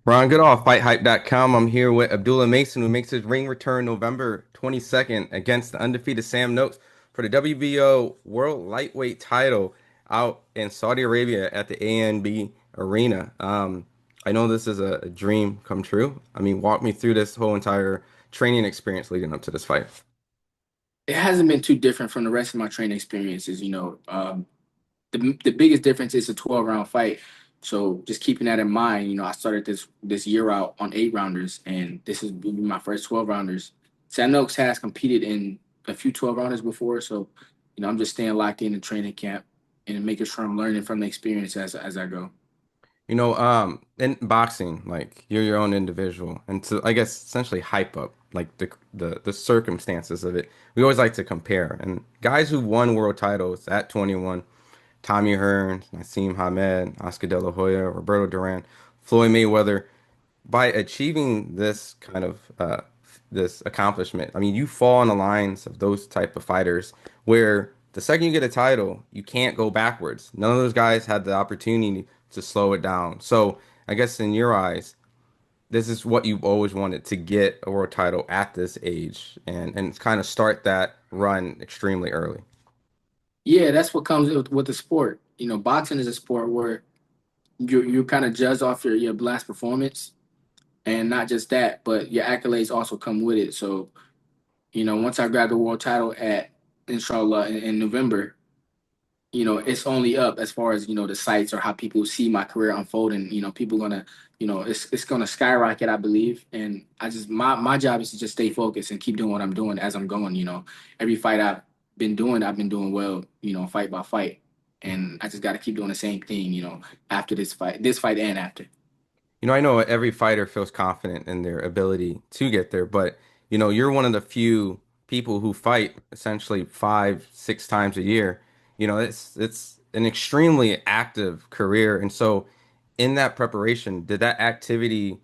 Ron Goodall, FightHype.com. I'm here with Abdullah Mason, who makes his ring return November 22nd against the undefeated Sam Noakes for the WBO World Lightweight title out in Saudi Arabia at the ANB Arena. I know this is a dream come true. I mean, walk me through this whole entire training experience leading up to this fight. It hasn't been too different from the rest of my training experiences. The biggest difference is a 12 round fight. So just keeping that in mind, I started this year out on 8 rounders, and this is will be my first 12 rounders. Sam Noakes has competed in a few 12 rounders before, so I'm just staying locked in the training camp and making sure I'm learning from the experience as I go. In boxing, like you're your own individual, and to I guess essentially hype up like the circumstances of it. We always like to compare, and guys who won world titles at 21, Tommy Hearns, Nassim Hamed, Oscar De La Hoya, Roberto Duran, Floyd Mayweather, by achieving this kind of this accomplishment, I mean, you fall in the lines of those type of fighters where the second you get a title, you can't go backwards. None of those guys had the opportunity to slow it down. So I guess in your eyes, this is what you've always wanted to get a world title at this age and kind of start that run extremely early. Yeah, that's what comes with the sport. Boxing is a sport where you kind of judge off your last performance. And not just that, but your accolades also come with it. So, once I grab the world title at inshallah in November, it's only up as far as, the sites or how people see my career unfold. And, people gonna, it's gonna skyrocket, I believe. And my job is to just stay focused and keep doing what I'm doing as I'm going. Every fight I've been doing well, fight by fight. And I just gotta keep doing the same thing, after this fight and after. I know every fighter feels confident in their ability to get there, but you're one of the few people who fight essentially 5, 6 times a year. It's an extremely active career. And so in that preparation, did that activity,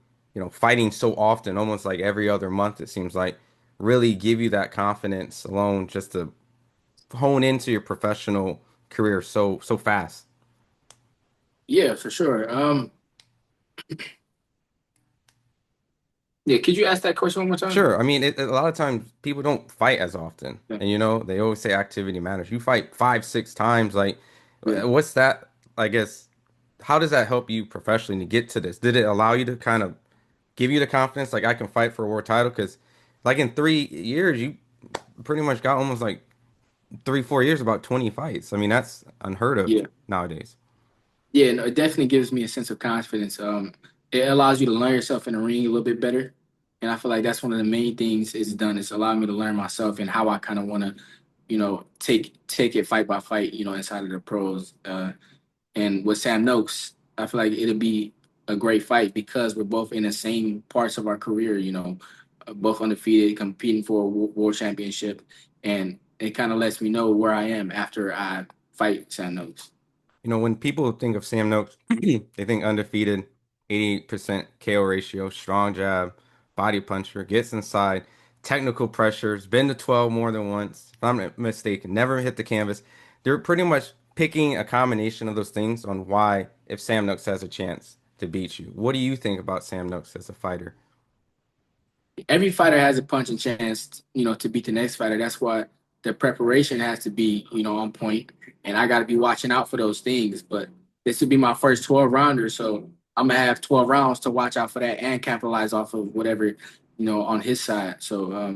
fighting so often, almost like every other month, it seems like, really give you that confidence alone just to hone into your professional career so fast? Yeah, for sure. Yeah, could you ask that question one more time? Sure. I mean, a lot of times people don't fight as often, Yeah. and they always say activity matters. You fight 5, 6 times. Like, Yeah. what's that? I guess, how does that help you professionally to get to this? Did it allow you to kind of give you the confidence, like I can fight for a world title? Because, like in 3 years, you pretty much got almost like 3, 4 years, about 20 fights. I mean, that's unheard of Yeah. nowadays. Yeah, no, it definitely gives me a sense of confidence. It allows you to learn yourself in the ring a little bit better. And I feel like that's one of the main things it's done is allowing me to learn myself and how I kind of want to, take it fight by fight, inside of the pros. And with Sam Noakes, I feel like it'll be a great fight because we're both in the same parts of our career, both undefeated, competing for a world championship. And it kind of lets me know where I am after I fight Sam Noakes. When people think of Sam Noakes, they think undefeated, 80% KO ratio, strong jab, body puncher, gets inside, technical pressures, been to 12 more than once. If I'm not mistaken, never hit the canvas. They're pretty much picking a combination of those things on why if Sam Noakes has a chance to beat you. What do you think about Sam Noakes as a fighter? Every fighter has a punching chance, to beat the next fighter. That's why the preparation has to be, on point, and I got to be watching out for those things. But this would be my first 12 rounder, so I'm gonna have 12 rounds to watch out for that and capitalize off of whatever, on his side. So,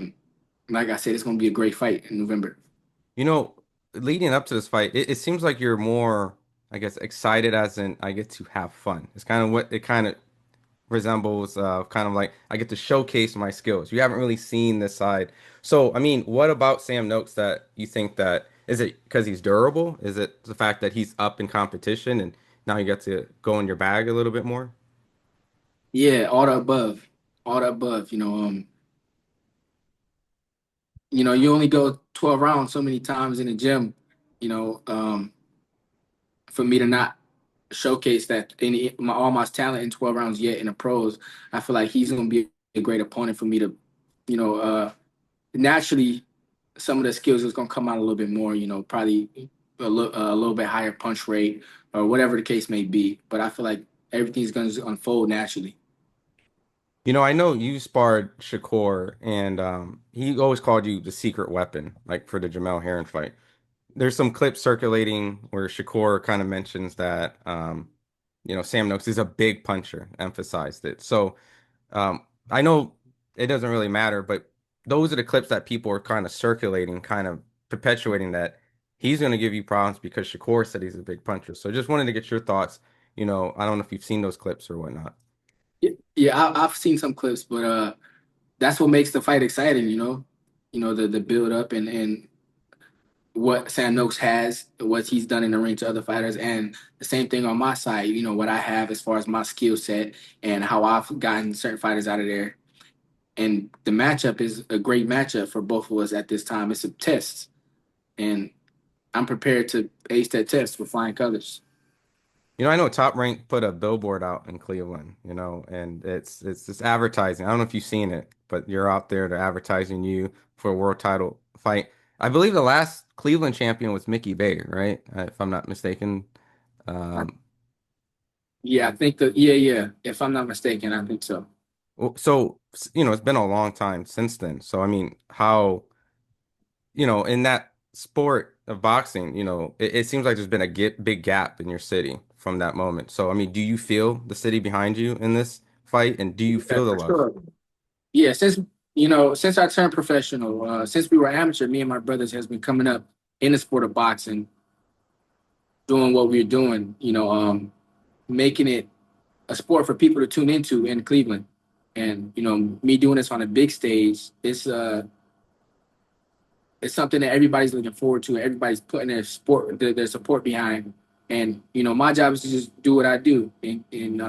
like I said, it's gonna be a great fight in November. You know, Leading up to this fight, it seems like you're more, I guess, excited as in I get to have fun. It's kind of what it kind of resembles kind of like I get to showcase my skills. You haven't really seen this side. So, I mean, what about Sam Noakes that you think that is it because he's durable? Is it the fact that he's up in competition and now you get to go in your bag a little bit more? Yeah, all the above. You only go 12 rounds so many times in the gym. You know, um, for me to not showcase that all my talent in 12 rounds yet in the pros, I feel like he's going to be a great opponent for me to, you know, uh, naturally some of the skills is going to come out a little bit more, probably a little bit higher punch rate or whatever the case may be. But I feel like everything's going to unfold naturally. I know you sparred Shakur, and he always called you the secret weapon, like for the Jamel Herring fight. There's some clips circulating where Shakur kind of mentions that, Sam Noakes is a big puncher, emphasized it. So I know it doesn't really matter, but those are the clips that people are kind of circulating, kind of perpetuating that he's going to give you problems because Shakur said he's a big puncher. So just wanted to get your thoughts. I don't know if you've seen those clips or whatnot. Yeah, yeah, I've seen some clips, but that's what makes the fight exciting, the build up and what Sam Noakes has, what he's done in the ring to other fighters, and the same thing on my side, what I have as far as my skill set and how I've gotten certain fighters out of there. And the matchup is a great matchup for both of us at this time. It's a test, and I'm prepared to ace that test with flying colors. I know Top Rank put a billboard out in Cleveland, and it's this advertising. I don't know if you've seen it, but you're out there, they're advertising you for a world title fight. I believe the last Cleveland champion was Mickey Bay, right? If I'm not mistaken. Um, Yeah, I think that. Yeah, yeah. If I'm not mistaken, I think so. so it's been a long time since then. So I mean, how, in that sport of boxing, it seems like there's been a big gap in your city from that moment. So I mean, do you feel the city behind you in this fight, and do you Yeah, feel the for love? sure. Yeah, since I turned professional, since we were amateur, me and my brothers has been coming up in the sport of boxing, doing what we're doing. Making it a sport for people to tune into in Cleveland, and me doing this on a big stage. It's something that everybody's looking forward to. Everybody's putting their support behind. And my job is to just do what I do, and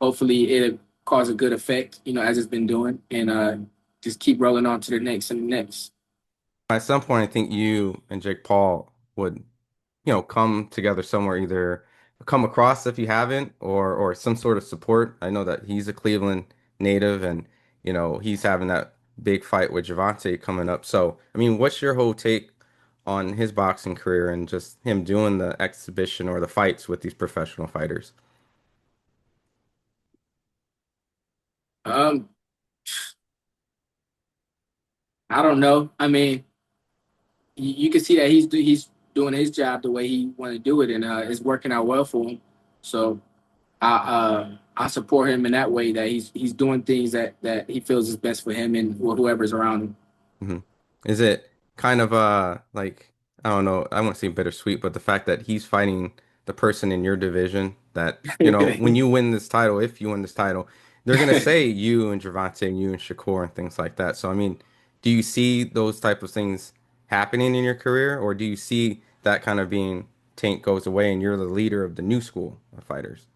hopefully it'll cause a good effect. As it's been doing, and just keep rolling on to the next and the next. At some point, I think you and Jake Paul would, come together somewhere, either come across if you haven't, or some sort of support. I know that he's a Cleveland native, and he's having that big fight with Javante coming up. So, I mean, what's your whole take on his boxing career and just him doing the exhibition or the fights with these professional fighters? Um, I don't know. I mean, you can see that he's doing his job the way he want to do it, and it's working out well for him. So I support him in that way, that he's doing things that he feels is best for him and whoever's around hmm Is it kind of like, I don't know, I won't say bittersweet, but the fact that he's fighting the person in your division that, when him. you win this title, if you win this title, they're gonna say you and Gervonta and you and Shakur and things like that. So I mean, do you see those type of things happening in your career, or do you see that kind of being Tank goes away and you're the leader of the new school of fighters?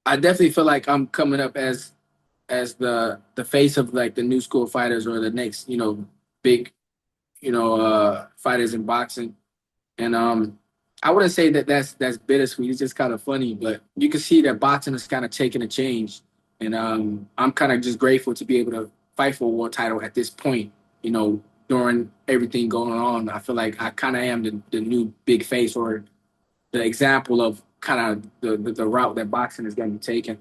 I definitely feel like I'm coming up as the face of like the new school fighters, or the next big fighters in boxing. And I wouldn't say that that's bittersweet. It's just kind of funny, but you can see that boxing is kind of taking a change, and I'm kind of just grateful to be able to fight for a world title at this point. During everything going on, I feel like I kind of am the new big face, or the example of kind of the route that boxing is going to be taken.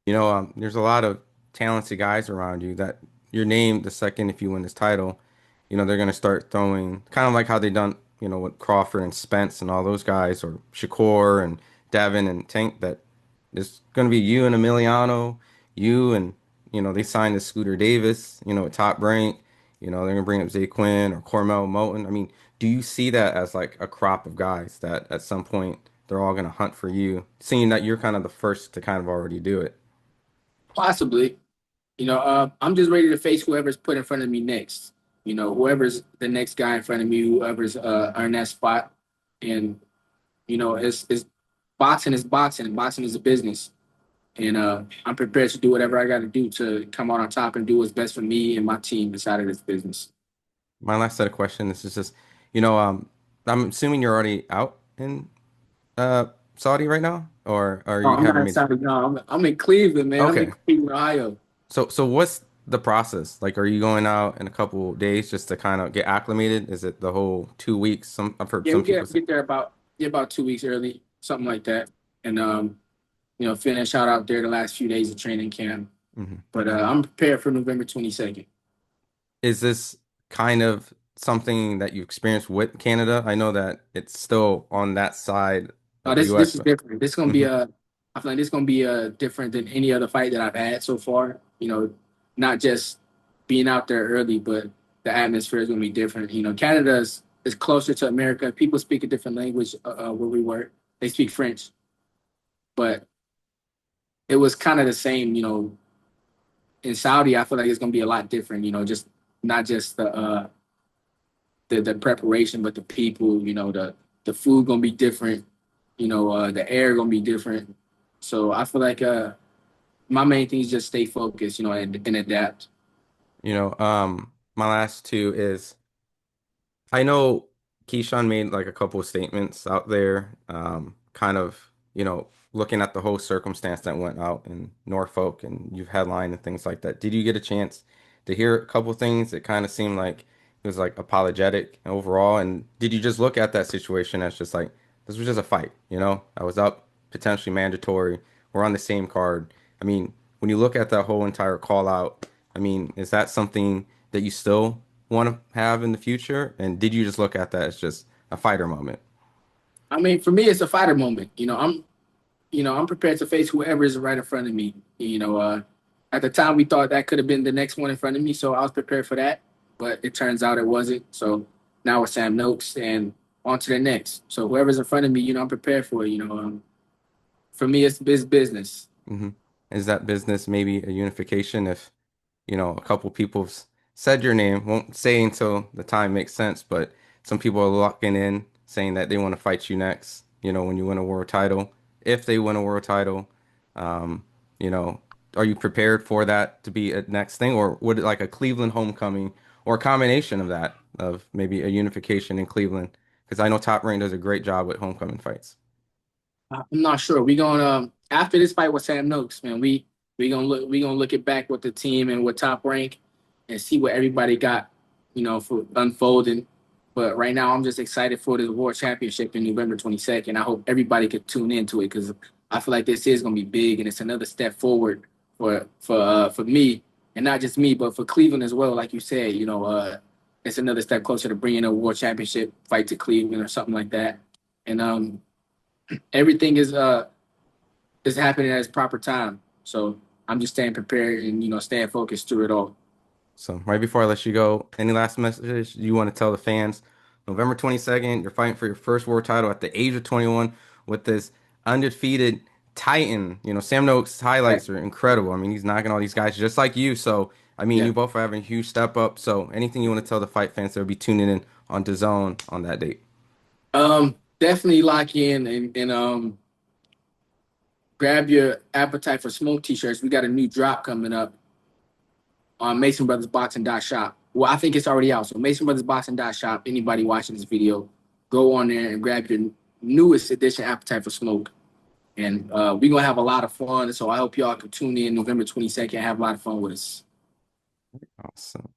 There's a lot of talented guys around you that your name the second if you win this title, they're gonna start throwing kind of like how they done, with Crawford and Spence and all those guys, or Shakur and Devin and Tank, that it's gonna be you and Emiliano, you and they signed the Scooter Davis, at Top Rank, they're gonna bring up Zaquin or Cormel Moton. I mean, do you see that as like a crop of guys that at some point they're all gonna hunt for you, seeing that you're kind of the first to kind of already do it? Possibly. I'm just ready to face whoever's put in front of me next. Whoever's the next guy in front of me, whoever's earned that spot. And it's boxing is boxing, and boxing is a business. And I'm prepared to do whatever I got to do to come out on top and do what's best for me and my team inside of this business. My last set of questions is just, I'm assuming you're already out in uh Saudi right now, or Oh, you I'm not haven't in made. Saudi. No, I'm in Cleveland, man. I'm in Okay, Cleveland, Ohio. so what's the process? Like, are you going out in a couple days just to kind of get acclimated? Is it the whole 2 weeks? I've heard Yeah, some we people say. get there about 2 weeks early, something like that. And finish out there the last few days of training camp. Hmm. But I'm prepared for November 22nd. Is this kind of something that you experienced with Canada? I know that it's still on that side Oh, of the this US, is but different. This is gonna be hmm a. I feel like this is gonna be different than any other fight that I've had so far. Not just being out there early, but the atmosphere is gonna be different. Canada is closer to America. People speak a different language where we were. They speak French, but it was kind of the same. In Saudi, I feel like it's gonna be a lot different. Just not just the preparation, but the people. The food gonna be different. The air gonna be different. So I feel like my main thing is just stay focused, and adapt. my last two is I know Keyshawn made like a couple of statements out there, kind of, looking at the whole circumstance that went out in Norfolk and you've headlined and things like that. Did you get a chance to hear a couple of things? It kind of seemed like it was like apologetic overall. And did you just look at that situation as just like, this was just a fight, I was up, potentially mandatory. We're on the same card. I mean, when you look at that whole entire call out, I mean, is that something that you still want to have in the future? And did you just look at that as just a fighter moment? I mean, for me, it's a fighter moment. I'm prepared to face whoever is right in front of me. At the time, we thought that could have been the next one in front of me, so I was prepared for that. But it turns out it wasn't. So now it's Sam Noakes and on to the next. So whoever's in front of me, I'm prepared for it. For me, it's business. Hmm. Is that business maybe a unification if, a couple people have said your name, won't say until the time makes sense, but some people are locking in saying that they want to fight you next, when you win a world title. If they win a world title, um, you know, are you prepared for that to be a next thing, or would it like a Cleveland homecoming or a combination of that, of maybe a unification in Cleveland? Because I know Top Rank does a great job with homecoming fights. I'm not sure. We gonna after this fight with Sam Noakes, man. We gonna look it back with the team and with Top Rank, and see what everybody got, for unfolding. But right now, I'm just excited for the World Championship in November 22nd. I hope everybody could tune into it because I feel like this is gonna be big and it's another step forward for me, and not just me, but for Cleveland as well. Like you said, it's another step closer to bringing a World Championship fight to Cleveland or something like that. And everything is happening at its proper time. So I'm just staying prepared and staying focused through it all. So right before I let you go, any last message you want to tell the fans? November 22nd, you're fighting for your first world title at the age of 21 with this undefeated Titan. Sam Noakes' Yeah, highlights are incredible. I mean, he's knocking all these guys just like you. So, I mean, yeah. you both are having a huge step up. So, anything you want to tell the fight fans that will be tuning in on DAZN on that date? Definitely lock in and grab your appetite for smoke t-shirts. We got a new drop coming up on Mason Brothers Boxing Shop. Well, I think it's already out. So Mason Brothers Boxing Shop. Anybody watching this video, go on there and grab your newest edition appetite for smoke. And we're gonna have a lot of fun. So I hope y'all can tune in November 22nd and have a lot of fun with us. Awesome.